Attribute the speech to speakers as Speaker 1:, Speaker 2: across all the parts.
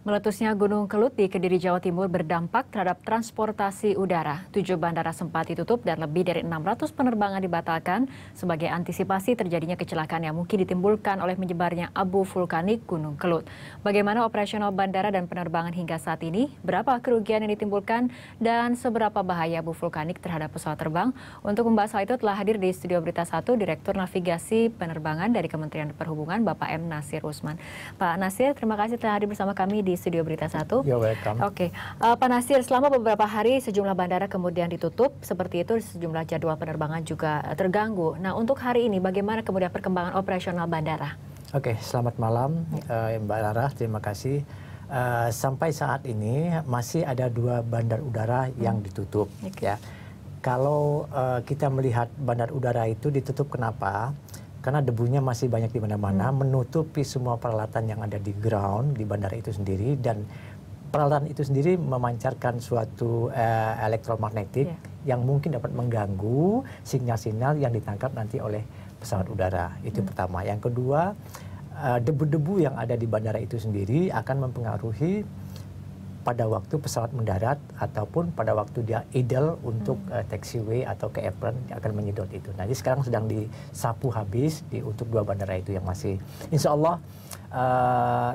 Speaker 1: Meletusnya Gunung Kelut di Kediri, Jawa Timur berdampak terhadap transportasi udara. 7 bandara sempat ditutup dan lebih dari 600 penerbangan dibatalkan sebagai antisipasi terjadinya kecelakaan yang mungkin ditimbulkan oleh menyebarnya abu vulkanik Gunung Kelut. Bagaimana operasional bandara dan penerbangan hingga saat ini? Berapa kerugian yang ditimbulkan? Dan seberapa bahaya abu vulkanik terhadap pesawat terbang? Untuk membahas hal itu telah hadir di Studio Berita 1 Direktur Navigasi Penerbangan dari Kementerian Perhubungan, Bapak M. Nasir Usman. Pak Nasir, terima kasih telah hadir bersama kami di Studio Berita 1.
Speaker 2: You're welcome.
Speaker 1: Oke, Pak Nasir, selama beberapa hari sejumlah bandara kemudian ditutup, seperti itu sejumlah jadwal penerbangan juga terganggu. Nah, untuk hari ini bagaimana kemudian perkembangan operasional bandara?
Speaker 2: Oke, selamat malam Mbak Rara, terima kasih. Sampai saat ini masih ada 2 bandar udara yang ditutup. Ya, kalau kita melihat bandar udara itu ditutup kenapa? Karena debunya masih banyak di mana-mana, menutupi semua peralatan yang ada di ground di bandara itu sendiri, dan peralatan itu sendiri memancarkan suatu elektromagnetik yang mungkin dapat mengganggu sinyal-sinyal yang ditangkap nanti oleh pesawat udara. Itu pertama. Yang kedua, debu-debu yang ada di bandara itu sendiri akan mempengaruhi pada waktu pesawat mendarat ataupun pada waktu dia idle untuk taxiway atau ke apron akan menyedot itu. Nah, jadi sekarang sedang disapu habis untuk 2 bandara itu yang masih. Insya Allah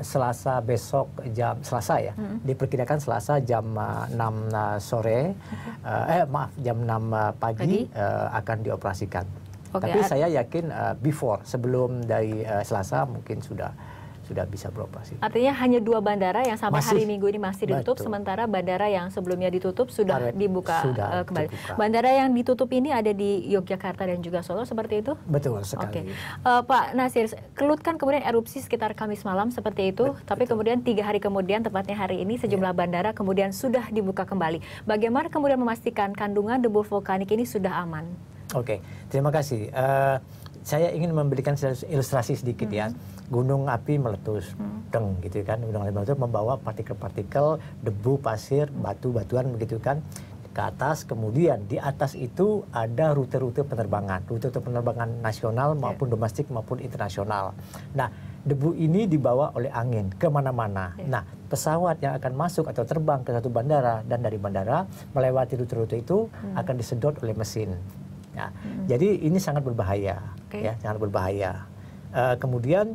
Speaker 2: Selasa besok Selasa ya, diperkirakan Selasa jam 6 sore, jam 6 pagi akan dioperasikan. Tapi saya yakin sebelum dari Selasa mungkin sudah bisa beroperasi.
Speaker 1: Artinya hanya 2 bandara yang sampai hari Minggu ini masih ditutup, sementara bandara yang sebelumnya ditutup sudah dibuka kembali. Bandara yang ditutup ini ada di Yogyakarta dan juga Solo, seperti itu?
Speaker 2: Betul sekali.
Speaker 1: Pak Nasir, Kelut kan kemudian erupsi sekitar Kamis malam seperti itu, tapi kemudian 3 hari kemudian, tepatnya hari ini, sejumlah bandara kemudian sudah dibuka kembali. Bagaimana kemudian memastikan kandungan debu vulkanik ini sudah aman?
Speaker 2: Oke, terima kasih. Saya ingin memberikan ilustrasi sedikit ya. Gunung api meletus, gitu kan. Gunung api meletus membawa partikel-partikel debu, pasir, batu-batuan begitu kan ke atas. Kemudian di atas itu ada rute-rute penerbangan nasional maupun domestik maupun internasional. Nah, debu ini dibawa oleh angin kemana-mana. Nah, pesawat yang akan masuk atau terbang ke satu bandara dan dari bandara melewati rute-rute itu akan disedot oleh mesin. Ya, jadi ini sangat berbahaya, ya, sangat berbahaya. Kemudian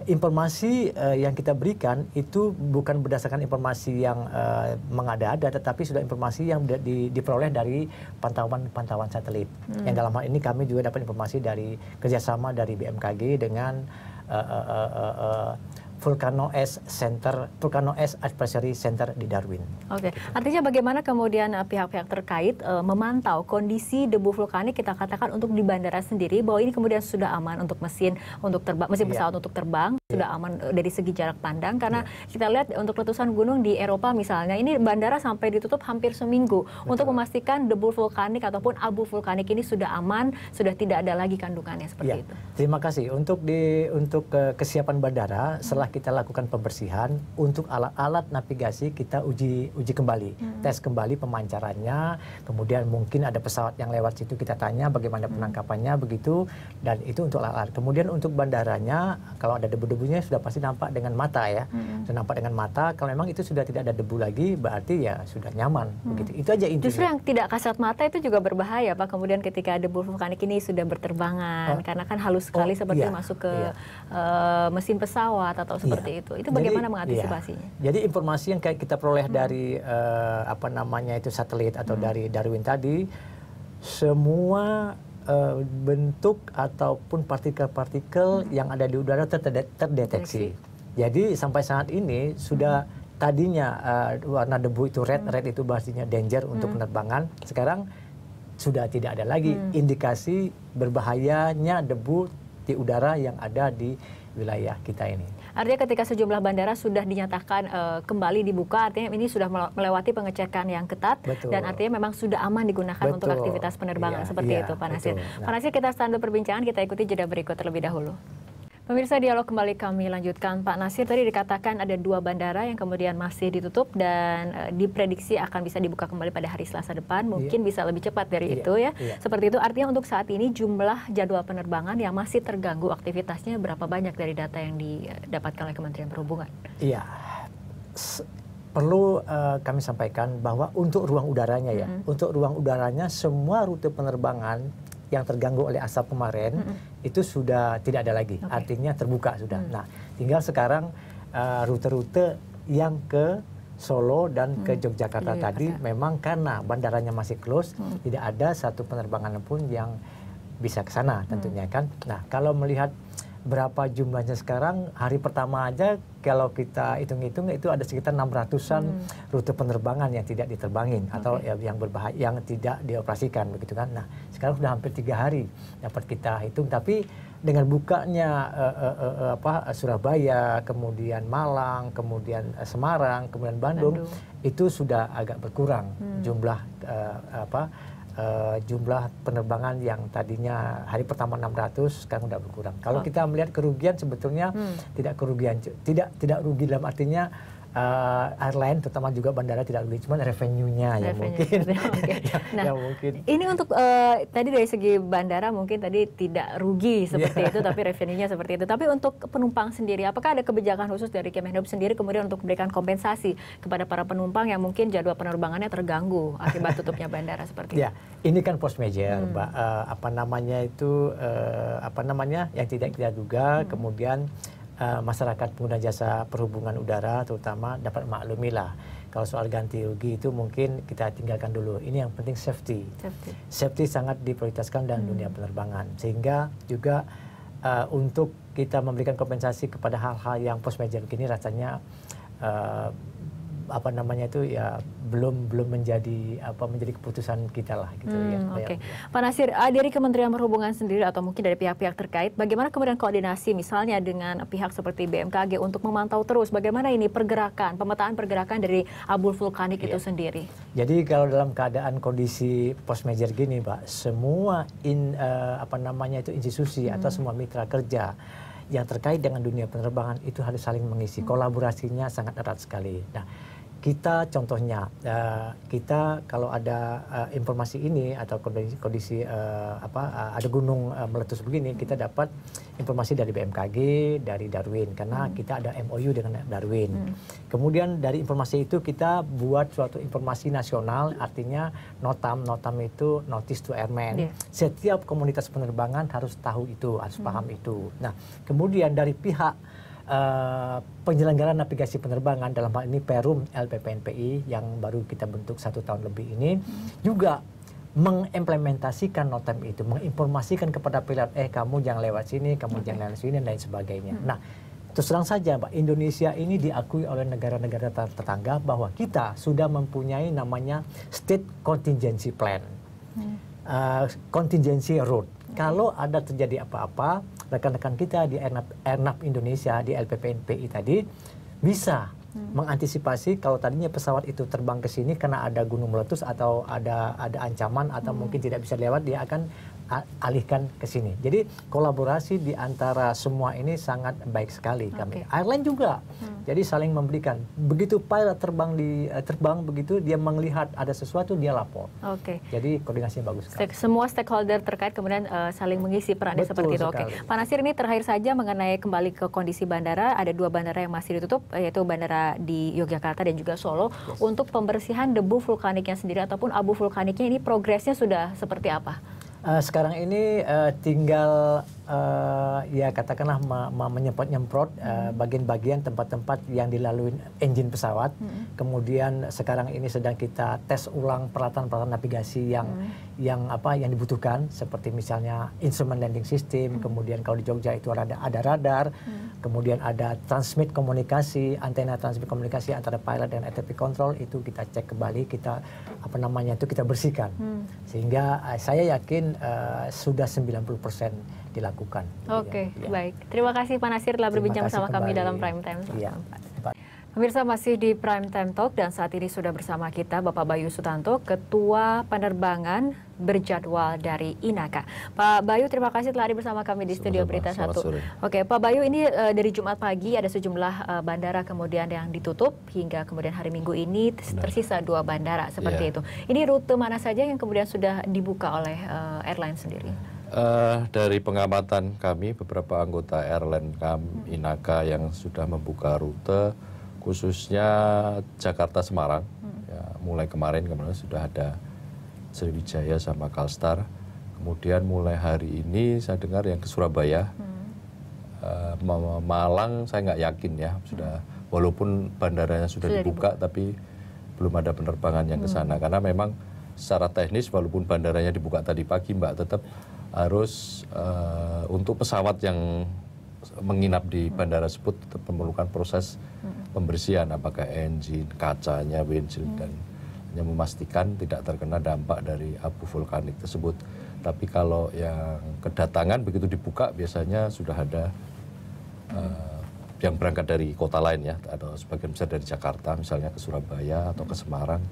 Speaker 2: informasi yang kita berikan itu bukan berdasarkan informasi yang mengada-ada, tetapi sudah informasi yang diperoleh dari pantauan satelit. Yang dalam hal ini kami juga dapat informasi dari kerjasama dari BMKG dengan Volcano Ash Advisory Center di Darwin.
Speaker 1: Oke, artinya bagaimana kemudian pihak-pihak terkait memantau kondisi debu vulkanik, kita katakan untuk di bandara sendiri, bahwa ini kemudian sudah aman untuk mesin pesawat untuk terbang, sudah aman dari segi jarak pandang, karena kita lihat untuk letusan gunung di Eropa misalnya, ini bandara sampai ditutup hampir seminggu untuk memastikan debu vulkanik ataupun abu vulkanik ini sudah aman, sudah tidak ada lagi kandungannya seperti itu.
Speaker 2: Terima kasih. Untuk kesiapan bandara, setelah kita lakukan pembersihan, untuk alat-alat navigasi kita uji kembali, tes kembali pemancarannya, kemudian mungkin ada pesawat yang lewat situ kita tanya bagaimana penangkapannya begitu, dan itu untuk alat-alat. Kemudian untuk bandaranya, kalau ada debu-debunya sudah pasti nampak dengan mata ya, sudah nampak dengan mata. Kalau memang itu sudah tidak ada debu lagi, berarti ya sudah nyaman begitu. Itu aja intinya.
Speaker 1: Justru yang tidak kasat mata itu juga berbahaya, Pak. Kemudian ketika debu vulkanik ini sudah berterbangan, karena kan halus sekali seperti masuk ke mesin pesawat atau seperti itu bagaimana mengantisipasinya?
Speaker 2: Jadi informasi yang kayak kita peroleh dari satelit atau dari Darwin tadi, semua bentuk ataupun partikel-partikel yang ada di udara terdeteksi. Jadi sampai saat ini sudah tadinya warna debu itu red itu pastinya danger untuk penerbangan. Sekarang sudah tidak ada lagi indikasi berbahayanya debu di udara yang ada di wilayah kita ini.
Speaker 1: Artinya ketika sejumlah bandara sudah dinyatakan kembali dibuka, artinya ini sudah melewati pengecekan yang ketat. Dan artinya memang sudah aman digunakan untuk aktivitas penerbangan seperti itu, Pak Nasir. Pak Nasir, kita start perbincangan, kita ikuti jeda berikut terlebih dahulu. Pemirsa, dialog kembali kami lanjutkan. Pak Nasir, tadi dikatakan ada 2 bandara yang kemudian masih ditutup dan diprediksi akan bisa dibuka kembali pada hari Selasa depan. Mungkin bisa lebih cepat dari itu ya. Seperti itu, artinya untuk saat ini jumlah jadwal penerbangan yang masih terganggu aktivitasnya berapa banyak dari data yang didapatkan oleh Kementerian Perhubungan?
Speaker 2: Iya, perlu kami sampaikan bahwa untuk ruang udaranya ya, untuk ruang udaranya semua rute penerbangan yang terganggu oleh asap kemarin itu sudah tidak ada lagi, artinya terbuka sudah. Nah, tinggal sekarang rute-rute yang ke Solo dan ke Yogyakarta tadi memang karena bandaranya masih close, tidak ada satu penerbangan pun yang bisa ke sana tentunya kan. Nah, kalau melihat berapa jumlahnya sekarang, hari pertama aja kalau kita hitung-hitung itu ada sekitar 600-an rute penerbangan yang tidak diterbangin atau yang berbahaya, yang tidak dioperasikan begitu kan. Nah, sekarang sudah hampir 3 hari dapat kita hitung, tapi dengan bukanya Surabaya, kemudian Malang, kemudian Semarang, kemudian Bandung, itu sudah agak berkurang jumlah jumlah penerbangan yang tadinya hari pertama 600 sekarang sudah berkurang. Kalau kita melihat kerugian sebetulnya tidak rugi dalam artinya airline terutama juga bandara tidak rugi, cuma revenue-nya yang mungkin.
Speaker 1: Nah, mungkin ini untuk tadi dari segi bandara mungkin tadi tidak rugi seperti itu, tapi revenue-nya seperti itu. Tapi untuk penumpang sendiri, apakah ada kebijakan khusus dari Kemenhub sendiri kemudian untuk memberikan kompensasi kepada para penumpang yang mungkin jadwal penerbangannya terganggu akibat tutupnya bandara seperti itu?
Speaker 2: Ya, ini kan force majeure, Mbak. Yang tidak kita duga, kemudian masyarakat pengguna jasa perhubungan udara terutama dapat maklumilah. Kalau soal ganti rugi itu mungkin kita tinggalkan dulu. Ini yang penting safety. Safety sangat diprioritaskan dalam dunia penerbangan. Sehingga juga untuk kita memberikan kompensasi kepada hal-hal yang post major begini rasanya belum menjadi keputusan kita lah gitu ya.
Speaker 1: Pak Nasir, dari Kementerian Perhubungan sendiri atau mungkin dari pihak-pihak terkait, bagaimana kemudian koordinasi misalnya dengan pihak seperti BMKG untuk memantau terus bagaimana ini pemetaan pergerakan dari abu vulkanik itu sendiri? Jadi
Speaker 2: kalau dalam keadaan kondisi post major gini, Pak, semua institusi atau semua mitra kerja yang terkait dengan dunia penerbangan itu harus saling mengisi. Kolaborasinya sangat erat sekali. Nah, kita contohnya, kita kalau ada informasi ini atau kondisi ada gunung meletus begini, kita dapat informasi dari BMKG, dari Darwin, karena kita ada MOU dengan Darwin. Kemudian dari informasi itu kita buat suatu informasi nasional, artinya NOTAM itu Notice to Airmen. Setiap komunitas penerbangan harus tahu itu, harus paham itu. Nah, kemudian dari pihak penyelenggara navigasi penerbangan dalam hal ini Perum LPPNPI yang baru kita bentuk 1 tahun lebih ini juga mengimplementasikan notam itu, menginformasikan kepada pilot kamu jangan lewat sini, kamu jangan lewat sini dan lain sebagainya. Nah, terus terang saja Pak, Indonesia ini diakui oleh negara-negara tetangga bahwa kita sudah mempunyai namanya State Contingency Plan, Contingency Route. Kalau ada terjadi apa-apa, rekan-rekan kita di Airnav Indonesia, di LPPNPI tadi bisa mengantisipasi kalau tadinya pesawat itu terbang ke sini karena ada gunung meletus atau ada ancaman atau mungkin tidak bisa lewat, dia akan alihkan ke sini. Jadi kolaborasi di antara semua ini sangat baik sekali kami. Airline juga. Jadi saling memberikan. Begitu pilot terbang begitu dia melihat ada sesuatu dia lapor. Jadi koordinasinya bagus sekali.
Speaker 1: Semua stakeholder terkait kemudian saling mengisi perannya seperti itu. Pak Nasir, ini terakhir saja mengenai kembali ke kondisi bandara. Ada 2 bandara yang masih ditutup, yaitu bandara di Yogyakarta dan juga Solo. Untuk pembersihan debu vulkaniknya sendiri ataupun abu vulkaniknya ini progresnya sudah seperti apa?
Speaker 2: Sekarang ini tinggal ya katakanlah menyemprot bagian-bagian tempat-tempat yang dilalui engine pesawat. Kemudian sekarang ini sedang kita tes ulang peralatan-peralatan navigasi yang dibutuhkan, seperti misalnya instrument landing system. Kemudian kalau di Jogja itu ada radar. Kemudian ada transmit komunikasi, antena transmit komunikasi antara pilot dan air traffic control, itu kita cek kembali, kita kita bersihkan. Sehingga saya yakin sudah 90% dilakukan.
Speaker 1: Baik. Terima kasih Pak Nasir telah berbincang bersama kami dalam Prime Time. Pemirsa, masih di Prime Time Talk dan saat ini sudah bersama kita Bapak Bayu Sutanto, Ketua Penerbangan Berjadwal dari INAKA. Pak Bayu, terima kasih telah hadir bersama kami di Studio Berita 1. Pak Bayu, ini dari Jumat pagi ada sejumlah bandara kemudian yang ditutup hingga kemudian hari Minggu ini tersisa 2 bandara seperti itu. Ini rute mana saja yang kemudian sudah dibuka oleh airline sendiri?
Speaker 3: Dari pengamatan kami, beberapa anggota airline INAKA yang sudah membuka rute khususnya Jakarta Semarang. Ya, mulai kemarin sudah ada Sriwijaya sama Kalstar. Kemudian mulai hari ini saya dengar yang ke Surabaya. Malang saya nggak yakin ya, sudah walaupun bandaranya sudah dibuka tapi belum ada penerbangan yang ke sana karena memang secara teknis walaupun bandaranya dibuka tadi pagi Mbak, tetap harus untuk pesawat yang menginap di bandara tersebut tetap memerlukan proses pembersihan, apakah engine, kacanya, windshield dan hanya memastikan tidak terkena dampak dari abu vulkanik tersebut. Tapi kalau yang kedatangan begitu dibuka biasanya sudah ada yang berangkat dari kota lain ya, atau sebagian besar dari Jakarta misalnya ke Surabaya atau ke Semarang,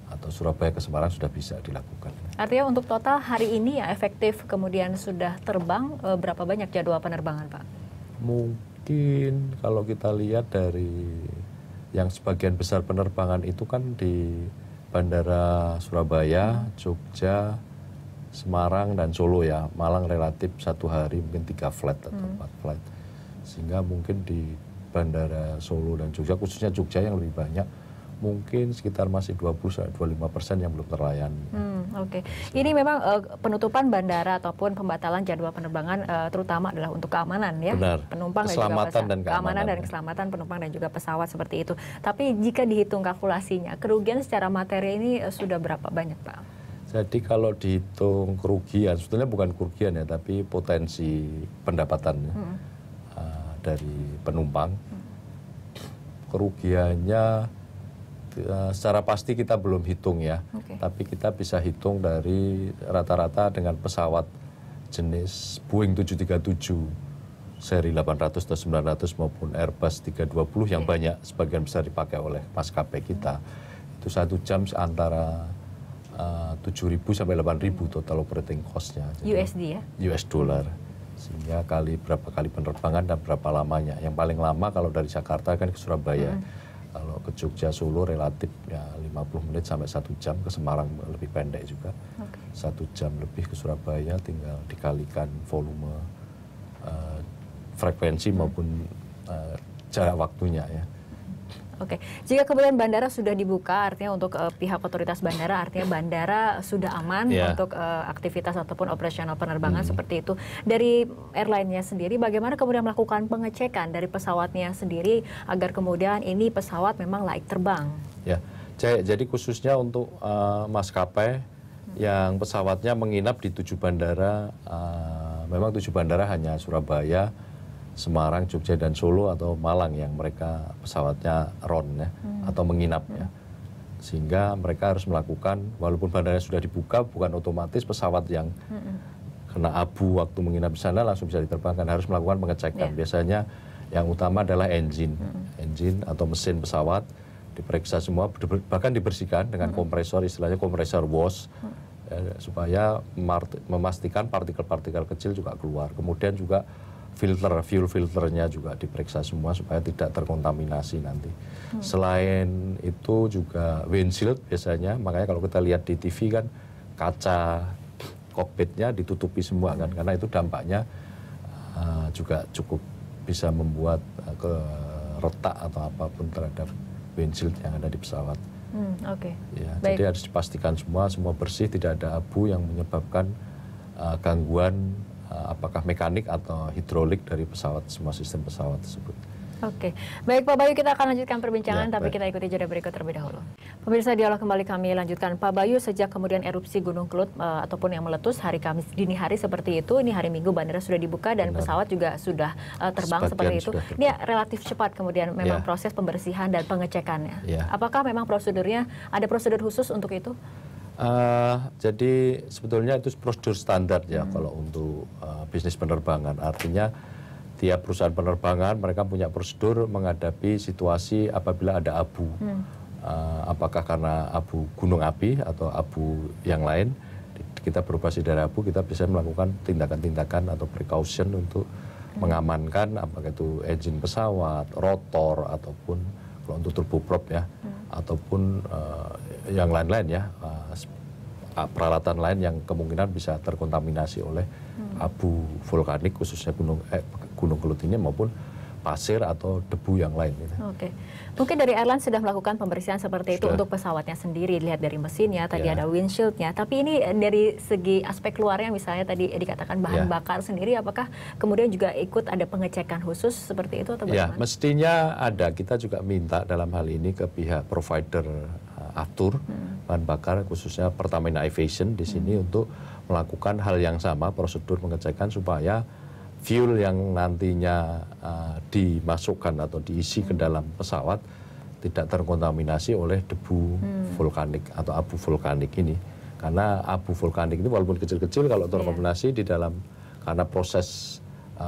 Speaker 3: atau Surabaya ke Semarang sudah bisa dilakukan.
Speaker 1: Artinya untuk total hari ini ya efektif kemudian sudah terbang berapa banyak jadwal penerbangan Pak?
Speaker 3: Mungkin kalau kita lihat dari yang sebagian besar penerbangan itu kan di Bandara Surabaya, Jogja, Semarang dan Solo ya. Malang relatif satu hari mungkin 3 flight atau 4 flight. Sehingga mungkin di Bandara Solo dan Jogja, khususnya Jogja yang lebih banyak, mungkin sekitar masih 20-25% yang belum terlayani.
Speaker 1: Oke. Ini memang penutupan bandara ataupun pembatalan jadwal penerbangan terutama adalah untuk keamanan ya.
Speaker 3: Benar.
Speaker 1: Penumpang
Speaker 3: keselamatan
Speaker 1: dan juga keamanan dan keselamatan penumpang dan juga pesawat seperti itu. Tapi jika dihitung kalkulasinya, kerugian secara materi ini sudah berapa banyak Pak?
Speaker 3: Jadi kalau dihitung kerugian, sebetulnya bukan kerugian ya, tapi potensi pendapatannya dari penumpang. Kerugiannya secara pasti kita belum hitung ya, tapi kita bisa hitung dari rata-rata dengan pesawat jenis Boeing 737 seri 800 atau 900 maupun Airbus 320 yang banyak sebagian besar dipakai oleh maskapai kita, itu 1 jam antara 7.000 sampai 8.000 total operating cost-nya.
Speaker 1: USD ya?
Speaker 3: US dollar. Sehingga berapa kali penerbangan dan berapa lamanya. Yang paling lama kalau dari Jakarta kan ke Surabaya. Kalau ke Jogja, Solo relatif ya 50 menit sampai 1 jam. Ke Semarang lebih pendek juga. 1 jam lebih ke Surabaya, tinggal dikalikan volume frekuensi maupun jarak waktunya ya.
Speaker 1: Oke, jika kemudian bandara sudah dibuka, artinya untuk pihak otoritas bandara, artinya bandara sudah aman untuk aktivitas ataupun operasional penerbangan seperti itu. Dari airline-nya sendiri, bagaimana kemudian melakukan pengecekan dari pesawatnya sendiri agar kemudian ini pesawat memang layak terbang? Ya,
Speaker 3: jadi khususnya untuk maskapai yang pesawatnya menginap di 7 bandara, memang 7 bandara hanya Surabaya, Semarang, Jogja, dan Solo atau Malang yang mereka pesawatnya ron ya, atau menginap ya. Sehingga mereka harus melakukan, walaupun bandaranya sudah dibuka, bukan otomatis pesawat yang kena abu waktu menginap di sana langsung bisa diterbangkan, harus melakukan pengecekan. Biasanya yang utama adalah engine atau mesin pesawat, diperiksa semua, bahkan dibersihkan dengan kompresor, istilahnya kompresor wash, supaya memastikan partikel-partikel kecil juga keluar. Kemudian juga fuel filternya juga diperiksa semua supaya tidak terkontaminasi nanti. Selain itu juga windshield biasanya, makanya kalau kita lihat di TV kan kaca kokpitnya ditutupi semua kan, karena itu dampaknya juga cukup bisa membuat retak atau apapun terhadap windshield yang ada di pesawat. Ya, jadi harus dipastikan semua bersih, tidak ada abu yang menyebabkan gangguan apakah mekanik atau hidrolik dari pesawat, semua sistem pesawat tersebut.
Speaker 1: Oke, baik Pak Bayu, kita akan lanjutkan perbincangan, tapi kita ikuti jeda berikut terlebih dahulu. Pemirsa, dialog kembali kami lanjutkan. Pak Bayu, sejak kemudian erupsi Gunung Kelut ataupun yang meletus hari Kamis dini hari seperti itu, ini hari Minggu bandara sudah dibuka dan pesawat juga sudah terbang seperti itu. Ini relatif cepat kemudian memang proses pembersihan dan pengecekannya. Apakah memang prosedurnya, ada prosedur khusus untuk itu?
Speaker 3: Jadi sebetulnya itu prosedur standar ya kalau untuk bisnis penerbangan. Artinya tiap perusahaan penerbangan mereka punya prosedur menghadapi situasi apabila ada abu. Apakah karena abu gunung api atau abu yang lain, kita beroperasi dari abu, kita bisa melakukan tindakan-tindakan atau precaution untuk mengamankan apakah itu engine pesawat, rotor, ataupun kalau untuk turboprop ya, ataupun yang lain-lain ya, peralatan lain yang kemungkinan bisa terkontaminasi oleh abu vulkanik khususnya Gunung Kelut ini maupun pasir atau debu yang lain. Gitu.
Speaker 1: Oke. Mungkin dari airline sudah melakukan pembersihan seperti itu untuk pesawatnya sendiri, dilihat dari mesinnya, tadi ada windshieldnya. Tapi ini dari segi aspek luarnya, misalnya tadi dikatakan bahan bakar sendiri, apakah kemudian juga ikut ada pengecekan khusus seperti itu atau bagaimana?
Speaker 3: Ya, mestinya ada. Kita juga minta dalam hal ini ke pihak provider aftur bahan bakar, khususnya Pertamina Aviation di sini untuk melakukan hal yang sama, prosedur pengecekan supaya fuel yang nantinya dimasukkan atau diisi ke dalam pesawat tidak terkontaminasi oleh debu vulkanik atau abu vulkanik ini. Karena abu vulkanik itu walaupun kecil-kecil kalau terkontaminasi di dalam, karena proses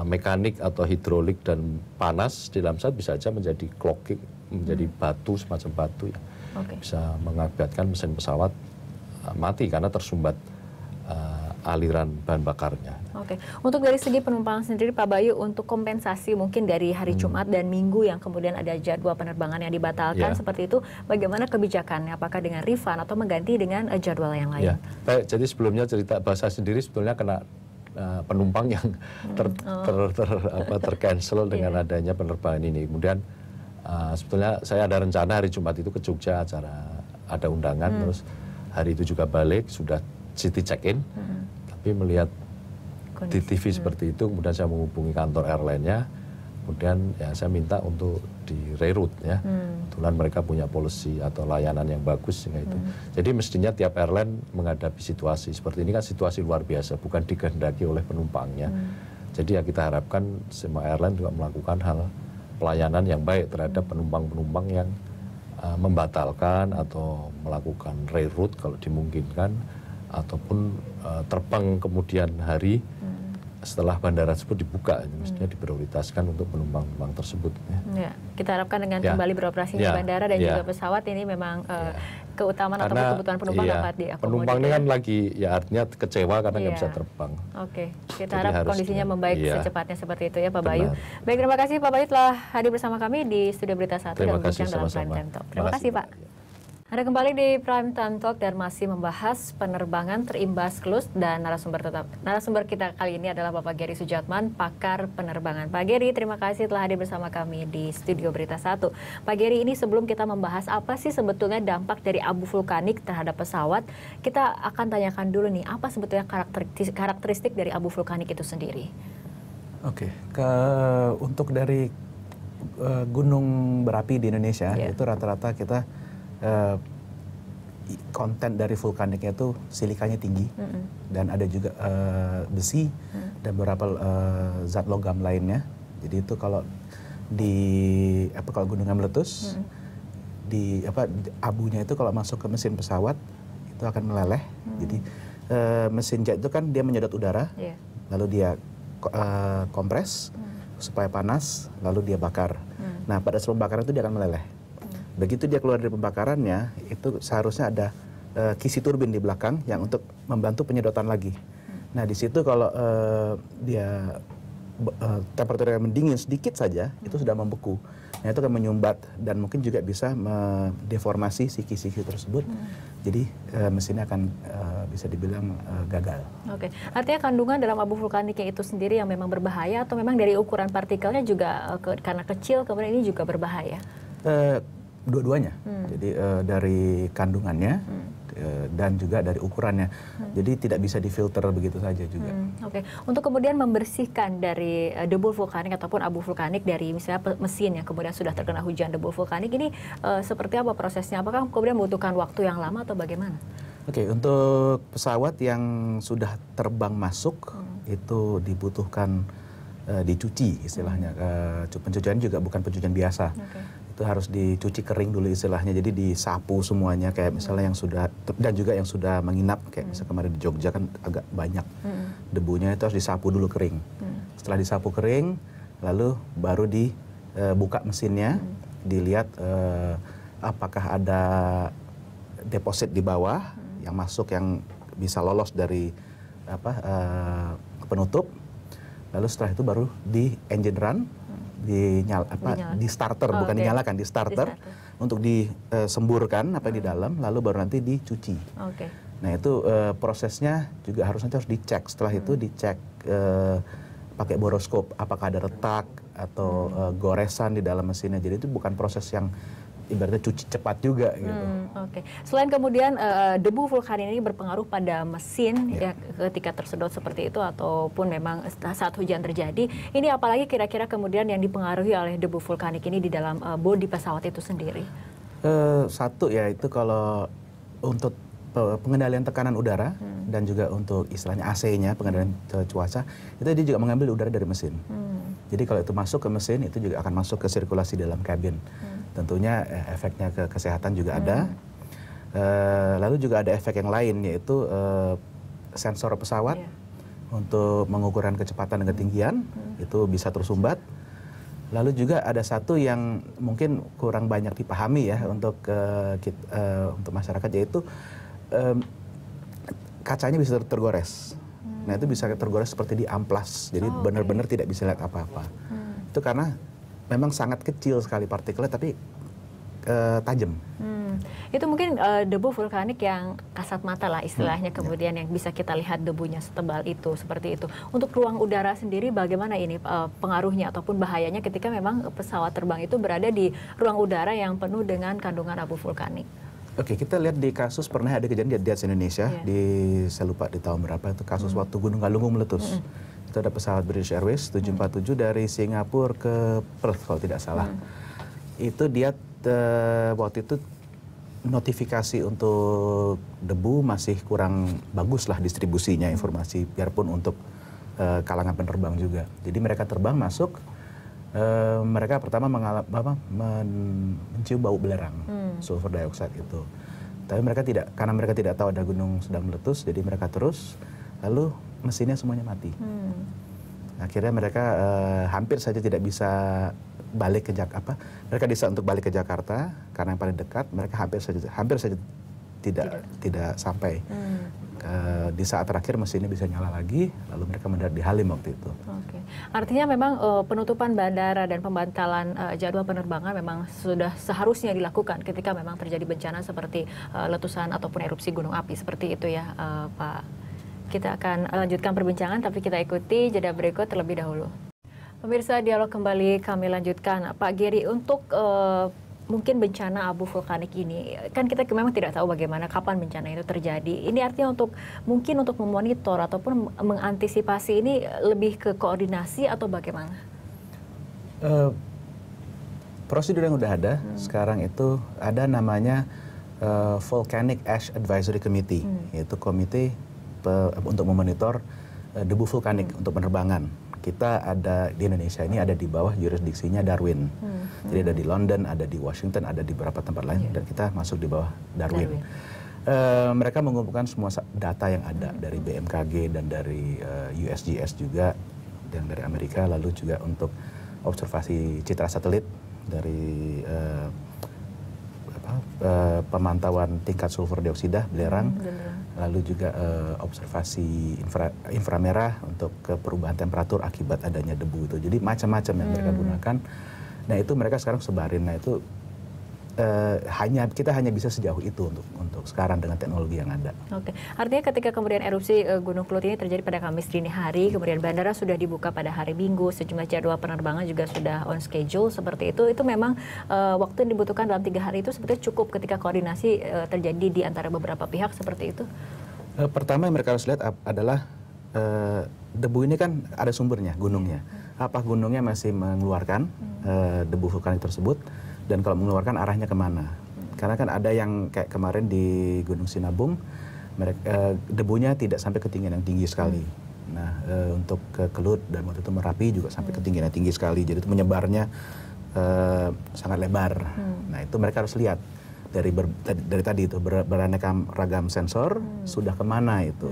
Speaker 3: mekanik atau hidrolik dan panas di dalam pesawat bisa saja menjadi clogging, menjadi batu, semacam batu ya. Bisa mengakibatkan mesin pesawat mati karena tersumbat aliran bahan bakarnya.
Speaker 1: Oke, untuk dari segi penumpang sendiri Pak Bayu, untuk kompensasi mungkin dari hari Jumat dan Minggu yang kemudian ada jadwal penerbangan yang dibatalkan seperti itu, bagaimana kebijakannya? Apakah dengan refund atau mengganti dengan jadwal yang lain?
Speaker 3: Baik, jadi sebelumnya cerita bahasa sendiri sebetulnya kena penumpang yang tercancel dengan adanya penerbangan ini. Kemudian sebetulnya saya ada rencana hari Jumat itu ke Jogja, acara ada undangan, terus hari itu juga balik, sudah city check-in. Tapi melihat di TV seperti itu, kemudian saya menghubungi kantor airline-nya, kemudian ya saya minta untuk di reroute ya. Kebetulan mereka punya policy atau layanan yang bagus sehingga itu. Jadi mestinya tiap airline menghadapi situasi seperti ini, kan situasi luar biasa, bukan dikehendaki oleh penumpangnya. Jadi ya kita harapkan semua airline juga melakukan hal pelayanan yang baik terhadap penumpang-penumpang yang membatalkan atau melakukan reroute kalau dimungkinkan, ataupun terbang kemudian hari setelah bandara tersebut dibuka, mestinya diprioritaskan untuk penumpang-penumpang tersebut.
Speaker 1: Ya, kita harapkan dengan kembali beroperasinya bandara dan juga pesawat ini memang keutamaan atau kebutuhan penumpang dapat diakomodir. Penumpang
Speaker 3: ini kan lagi ya artinya kecewa karena nggak bisa terbang.
Speaker 1: Oke, kita harap kondisinya membaik secepatnya seperti itu ya Pak Bayu. Baik, terima kasih Pak Bayu telah hadir bersama kami di Studio Berita 1 dan berbincang dalam Prime Time Talk. Terima kasih Pak. Anda kembali di Prime Time Talk dan masih membahas penerbangan terimbas KLUS, dan narasumber kita kali ini adalah Bapak Gary Sujatman, pakar penerbangan. Pak Gary, terima kasih telah hadir bersama kami di Studio Berita 1. Pak Gary, ini sebelum kita membahas apa sih sebetulnya dampak dari abu vulkanik terhadap pesawat, kita akan tanyakan dulu nih, apa sebetulnya karakteristik dari abu vulkanik itu sendiri?
Speaker 4: Oke, untuk dari gunung berapi di Indonesia, itu rata-rata kita konten dari vulkaniknya itu silikanya tinggi, dan ada juga besi dan beberapa zat logam lainnya. Jadi itu kalau kalau gunungnya meletus, abunya itu kalau masuk ke mesin pesawat itu akan meleleh. Jadi mesin jet itu kan dia menyedot udara, lalu dia kompres supaya panas, lalu dia bakar. Nah, pada saat pembakaran itu dia akan meleleh. Begitu dia keluar dari pembakarannya, itu seharusnya ada kisi turbin di belakang yang untuk membantu penyedotan lagi. Nah, di situ kalau dia temperaturnya mendingin sedikit saja, itu sudah membeku. Nah, itu akan menyumbat dan mungkin juga bisa mendeformasi si kisi-kisi tersebut. Jadi mesinnya akan bisa dibilang gagal.
Speaker 1: Oke, artinya kandungan dalam abu vulkaniknya itu sendiri yang memang berbahaya, atau memang dari ukuran partikelnya juga karena kecil kemudian ini juga berbahaya?
Speaker 4: Dua-duanya. Jadi dari kandungannya dan juga dari ukurannya. Jadi tidak bisa difilter begitu saja juga.
Speaker 1: Oke. Untuk kemudian membersihkan dari debu vulkanik ataupun abu vulkanik dari misalnya mesin yang kemudian sudah terkena hujan debu vulkanik ini, seperti apa prosesnya? Apakah kemudian membutuhkan waktu yang lama atau bagaimana? Oke,
Speaker 4: untuk pesawat yang sudah terbang masuk itu dibutuhkan dicuci istilahnya. Pencucian juga bukan pencucian biasa. Itu harus dicuci kering dulu istilahnya, jadi disapu semuanya, kayak misalnya yang sudah, dan juga yang sudah menginap, kayak misalnya kemarin di Jogja kan agak banyak debunya, itu harus disapu dulu kering. Setelah disapu kering, lalu baru dibuka mesinnya, dilihat apakah ada deposit di bawah yang masuk yang bisa lolos dari penutup. Lalu setelah itu baru di engine run, di starter, bukan dinyalakan, di starter untuk disemburkan apa yang di dalam, lalu baru nanti dicuci. Nah, itu prosesnya juga harus dicek. Setelah itu dicek pakai boroskop, apakah ada retak, atau goresan di dalam mesinnya. Jadi itu bukan proses yang ibaratnya cuci cepat juga gitu.
Speaker 1: Oke. Selain kemudian debu vulkanik ini berpengaruh pada mesin ya ketika tersedot seperti itu ataupun memang saat hujan terjadi, ini apalagi kira-kira kemudian yang dipengaruhi oleh debu vulkanik ini di dalam bodi pesawat itu sendiri?
Speaker 4: Satu ya itu kalau untuk pengendalian tekanan udara dan juga untuk istilahnya AC-nya, pengendalian cuaca, itu dia juga mengambil udara dari mesin. Jadi kalau itu masuk ke mesin, itu juga akan masuk ke sirkulasi dalam kabin. Tentunya efeknya ke kesehatan juga ada. Lalu juga ada efek yang lain, yaitu sensor pesawat untuk mengukuran kecepatan dan ketinggian, itu bisa tersumbat. Lalu juga ada satu yang mungkin kurang banyak dipahami ya untuk masyarakat, yaitu kacanya bisa tergores. Nah itu bisa tergores seperti di amplas, jadi benar-benar tidak bisa lihat apa-apa. Itu karena memang sangat kecil sekali partikelnya, tapi tajam.
Speaker 1: Itu mungkin debu vulkanik yang kasat mata lah istilahnya, kemudian yang bisa kita lihat debunya setebal itu, seperti itu. Untuk ruang udara sendiri bagaimana ini pengaruhnya ataupun bahayanya ketika memang pesawat terbang itu berada di ruang udara yang penuh dengan kandungan abu vulkanik?
Speaker 4: Oke, kita lihat di kasus pernah ada kejadian di Indonesia, saya lupa di tahun berapa, itu kasus waktu Gunung Galunggung meletus. Itu ada pesawat British Airways 747 dari Singapura ke Perth kalau tidak salah. Itu dia waktu itu notifikasi untuk debu masih kurang bagus lah distribusinya informasi, biarpun untuk kalangan penerbang juga. Jadi mereka terbang masuk, mereka pertama mencium bau belerang, sulfur dioxide itu. Tapi mereka tidak, karena mereka tidak tahu ada gunung sedang meletus, jadi mereka terus, lalu mesinnya semuanya mati. Akhirnya mereka hampir saja tidak bisa balik ke Jakarta. Mereka bisa untuk balik ke Jakarta karena yang paling dekat. Mereka hampir saja tidak sampai. Di saat terakhir mesinnya bisa nyala lagi, lalu mereka mendarat di Halim waktu itu.
Speaker 1: Oke. Artinya memang penutupan bandara dan pembatalan jadwal penerbangan memang sudah seharusnya dilakukan ketika memang terjadi bencana seperti letusan ataupun erupsi gunung api seperti itu ya, Pak. Kita akan lanjutkan perbincangan, tapi kita ikuti jeda berikut terlebih dahulu. Pemirsa, dialog kembali kami lanjutkan. Pak Geri, untuk mungkin bencana abu vulkanik ini, kan kita memang tidak tahu bagaimana kapan bencana itu terjadi. Ini artinya mungkin untuk memonitor ataupun mengantisipasi ini lebih ke koordinasi atau bagaimana?
Speaker 4: Prosedur yang udah ada sekarang itu ada namanya Volcanic Ash Advisory Committee, yaitu komite untuk memonitor debu vulkanik untuk penerbangan. Kita ada di Indonesia ini ada di bawah jurisdiksinya Darwin. Jadi ada di London, ada di Washington, ada di beberapa tempat lain, dan kita masuk di bawah Darwin. Mereka mengumpulkan semua data yang ada dari BMKG dan dari USGS juga, yang dari Amerika, lalu juga untuk observasi citra satelit dari pemantauan tingkat sulfur dioksida belerang, lalu juga observasi inframerah untuk perubahan temperatur akibat adanya debu itu. Jadi macam-macam yang mereka gunakan. Nah itu mereka sekarang sebarin. Nah itu kita hanya bisa sejauh itu untuk sekarang dengan teknologi yang ada.
Speaker 1: Oke, artinya ketika kemudian erupsi Gunung Kelut ini terjadi pada Kamis dini hari, kemudian bandara sudah dibuka pada hari Minggu, sejumlah jadwal penerbangan juga sudah on schedule seperti itu memang waktu yang dibutuhkan dalam 3 hari itu sebetulnya cukup ketika koordinasi terjadi di antara beberapa pihak seperti itu?
Speaker 4: Pertama yang mereka harus lihat adalah debu ini kan ada sumbernya, gunungnya. Apa gunungnya masih mengeluarkan debu vulkanik tersebut? Dan kalau mengeluarkan arahnya kemana? Karena kan ada yang kayak kemarin di Gunung Sinabung, debunya tidak sampai ketinggian yang tinggi sekali. Nah, untuk ke Kelut dan waktu itu Merapi juga sampai ketinggian yang tinggi sekali. Jadi itu menyebarnya sangat lebar. Nah, itu mereka harus lihat dari tadi itu beraneka ragam sensor sudah kemana itu.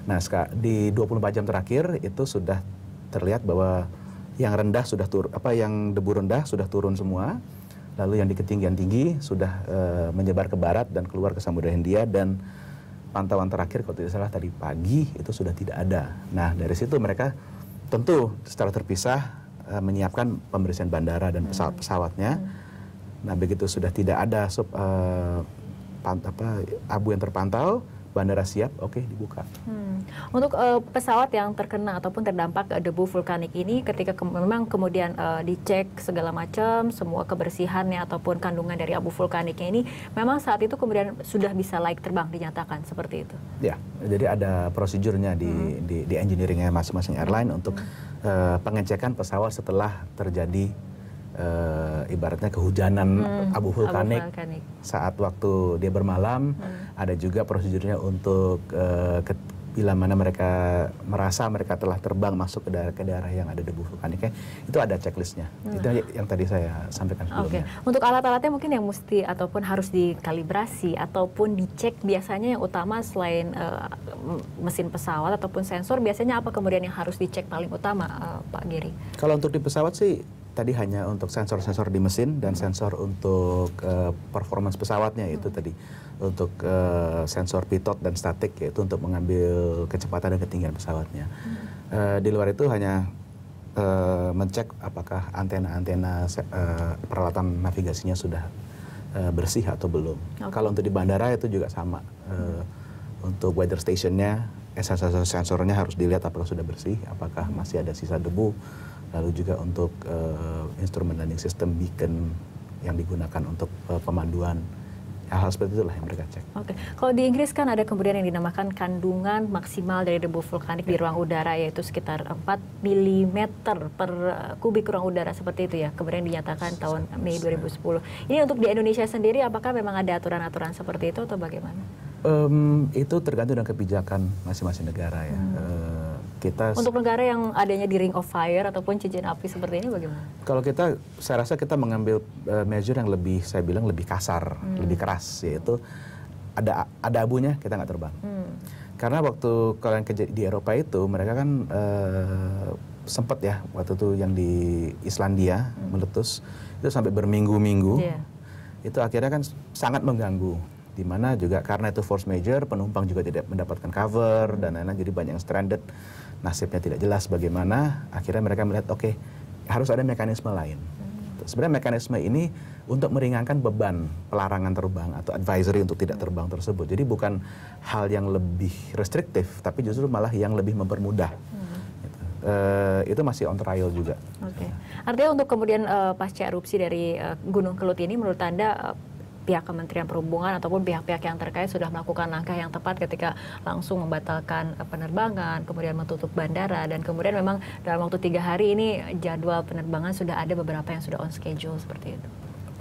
Speaker 4: Nah, di 24 jam terakhir itu sudah terlihat bahwa yang rendah sudah yang debu rendah sudah turun semua. Lalu yang di ketinggian tinggi sudah menyebar ke barat dan keluar ke Samudra Hindia, dan pantauan terakhir kalau tidak salah tadi pagi itu sudah tidak ada. Nah dari situ mereka tentu secara terpisah menyiapkan pembersihan bandara dan pesawat-pesawatnya. Nah begitu sudah tidak ada abu yang terpantau, bandara siap, oke, dibuka.
Speaker 1: Untuk pesawat yang terkena ataupun terdampak debu vulkanik ini, ketika memang kemudian dicek segala macam, semua kebersihannya ataupun kandungan dari abu vulkaniknya ini, memang saat itu kemudian sudah bisa layak terbang, dinyatakan seperti itu?
Speaker 4: Ya, jadi ada prosedurnya di engineeringnya masing-masing airline untuk pengecekan pesawat setelah terjadi ibaratnya kehujanan abu vulkanik saat waktu dia bermalam. Ada juga prosedurnya untuk bila mana mereka merasa mereka telah terbang masuk ke daerah yang ada debu vulkaniknya, itu ada checklistnya. Itu yang tadi saya sampaikan sebelumnya.
Speaker 1: Untuk alat-alatnya mungkin yang mesti ataupun harus dikalibrasi ataupun dicek biasanya yang utama selain mesin pesawat ataupun sensor, biasanya apa kemudian yang harus dicek paling utama, Pak Giri?
Speaker 4: Kalau untuk di pesawat sih tadi hanya untuk sensor-sensor di mesin dan sensor untuk performance pesawatnya, itu tadi untuk sensor pitot dan statik, yaitu untuk mengambil kecepatan dan ketinggian pesawatnya. Di luar itu hanya mencek apakah antena-antena peralatan navigasinya sudah bersih atau belum. Kalau untuk di bandara itu juga sama. Untuk weather stationnya, sensornya harus dilihat apakah sudah bersih, apakah masih ada sisa debu. Lalu juga untuk instrumen landing system, beacon yang digunakan untuk pemanduan, hal-hal seperti itulah yang mereka cek.
Speaker 1: Oke, kalau di Inggris kan ada kemudian yang dinamakan kandungan maksimal dari debu vulkanik di ruang udara, yaitu sekitar 4 mm per kubik ruang udara, seperti itu ya, kemudian dinyatakan tahun Mei 2010. Ini untuk di Indonesia sendiri, apakah memang ada aturan-aturan seperti itu atau bagaimana?
Speaker 4: Itu tergantung dengan kebijakan masing-masing negara ya.
Speaker 1: Untuk negara yang adanya di Ring of Fire ataupun cincin api seperti ini bagaimana?
Speaker 4: Kalau saya rasa kita mengambil measure yang lebih, saya bilang lebih kasar, lebih keras, yaitu ada abunya kita nggak terbang. Karena waktu kalian di Eropa itu, mereka kan sempat ya waktu itu yang di Islandia meletus itu sampai berminggu-minggu. Itu akhirnya kan sangat mengganggu. Di mana juga karena itu force majeure, penumpang juga tidak mendapatkan cover dan lain-lain, jadi banyak yang stranded, nasibnya tidak jelas bagaimana. Akhirnya mereka melihat oke, harus ada mekanisme lain. Sebenarnya mekanisme ini untuk meringankan beban pelarangan terbang atau advisory untuk tidak terbang tersebut. Jadi bukan hal yang lebih restriktif, tapi justru malah yang lebih mempermudah. Itu masih on trial juga.
Speaker 1: Artinya untuk kemudian pasca erupsi dari Gunung Kelut ini, menurut Anda pihak Kementerian Perhubungan ataupun pihak-pihak yang terkait sudah melakukan langkah yang tepat ketika langsung membatalkan penerbangan, kemudian menutup bandara, dan kemudian memang dalam waktu 3 hari ini jadwal penerbangan sudah ada beberapa yang sudah on schedule seperti itu.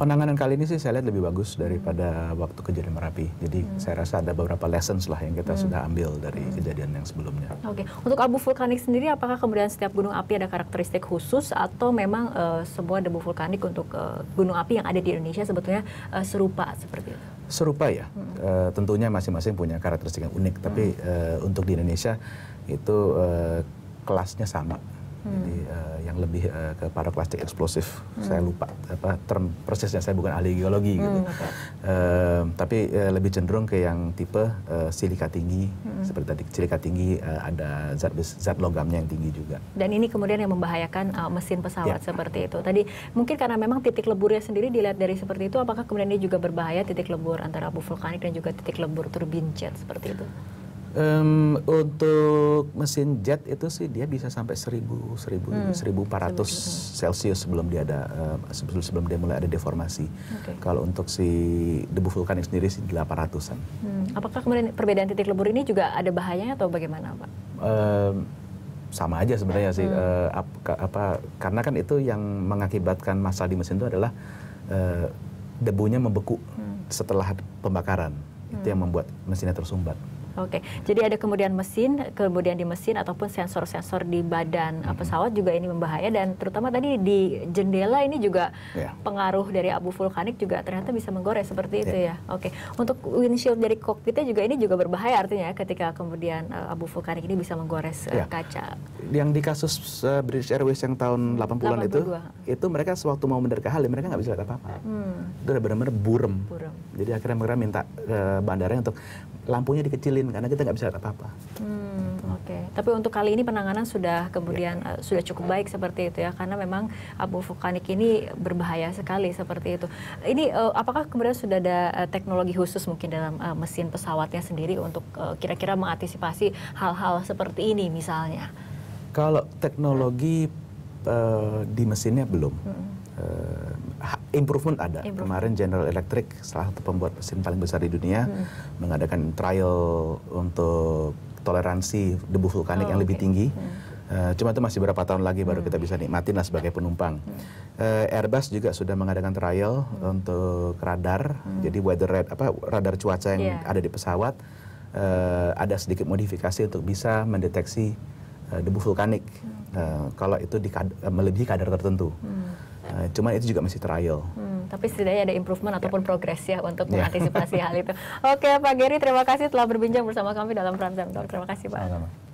Speaker 4: Penanganan kali ini sih saya lihat lebih bagus daripada waktu kejadian Merapi. Jadi saya rasa ada beberapa lessons lah yang kita sudah ambil dari kejadian yang sebelumnya.
Speaker 1: Untuk abu vulkanik sendiri, apakah kemudian setiap gunung api ada karakteristik khusus atau memang semua debu vulkanik untuk gunung api yang ada di Indonesia sebetulnya serupa seperti itu?
Speaker 4: Serupa ya, tentunya masing-masing punya karakteristik yang unik. Tapi untuk di Indonesia itu kelasnya sama. Jadi yang lebih ke pyroclastic eksplosif, saya lupa term persisnya, saya bukan ahli geologi gitu. Tapi lebih cenderung ke yang tipe silika tinggi, seperti tadi silika tinggi, ada zat logamnya yang tinggi juga.
Speaker 1: Dan ini kemudian yang membahayakan mesin pesawat seperti itu. Tadi mungkin karena memang titik leburnya sendiri dilihat dari seperti itu, apakah kemudian ini juga berbahaya titik lebur antara abu vulkanik dan juga titik lebur turbin jet seperti itu?
Speaker 4: Untuk mesin jet itu sih dia bisa sampai 1400 Celsius sebelum dia mulai ada deformasi. Kalau untuk si debu vulkanik sendiri sih 800-an.
Speaker 1: Apakah kemudian perbedaan titik lebur ini juga ada bahayanya atau bagaimana, Pak?
Speaker 4: Sama aja sebenarnya sih. Karena kan itu yang mengakibatkan masalah di mesin itu adalah debunya membeku setelah pembakaran. Itu yang membuat mesinnya tersumbat.
Speaker 1: Jadi ada kemudian kemudian di mesin ataupun sensor-sensor di badan pesawat juga ini membahaya, dan terutama tadi di jendela ini juga pengaruh dari abu vulkanik juga ternyata bisa menggores seperti itu ya. Untuk windshield dari kokpitnya juga ini juga berbahaya artinya ketika kemudian abu vulkanik ini bisa menggores kaca. Yang
Speaker 4: di kasus British Airways yang tahun 80-an itu mereka sewaktu mau mendarat ke Halim mereka nggak bisa lihat apa-apa. Itu udah benar-benar burem. Jadi akhirnya mereka minta bandaranya untuk lampunya dikecilin diobrolin karena kita nggak bisa lihat apa-apa.
Speaker 1: Oke. Tapi untuk kali ini penanganan sudah kemudian sudah cukup baik seperti itu ya, karena memang abu vulkanik ini berbahaya sekali seperti itu. Ini apakah kemudian sudah ada teknologi khusus mungkin dalam mesin pesawatnya sendiri untuk kira-kira mengantisipasi hal-hal seperti ini misalnya?
Speaker 4: Kalau teknologi di mesinnya belum. Improvement ada. Kemarin General Electric, salah satu pembuat mesin paling besar di dunia, mengadakan trial untuk toleransi debu vulkanik yang lebih tinggi. Cuma itu masih berapa tahun lagi baru kita bisa nikmatin lah sebagai penumpang. Airbus juga sudah mengadakan trial untuk radar. Jadi radar cuaca yang ada di pesawat ada sedikit modifikasi untuk bisa mendeteksi debu vulkanik. Kalau itu melebihi kadar tertentu. Cuman itu juga masih trial.
Speaker 1: Tapi setidaknya ada improvement ataupun progres ya untuk mengantisipasi hal itu. Oke Pak Gary, terima kasih telah berbincang bersama kami dalam Prime Time Talk. Terima kasih Pak.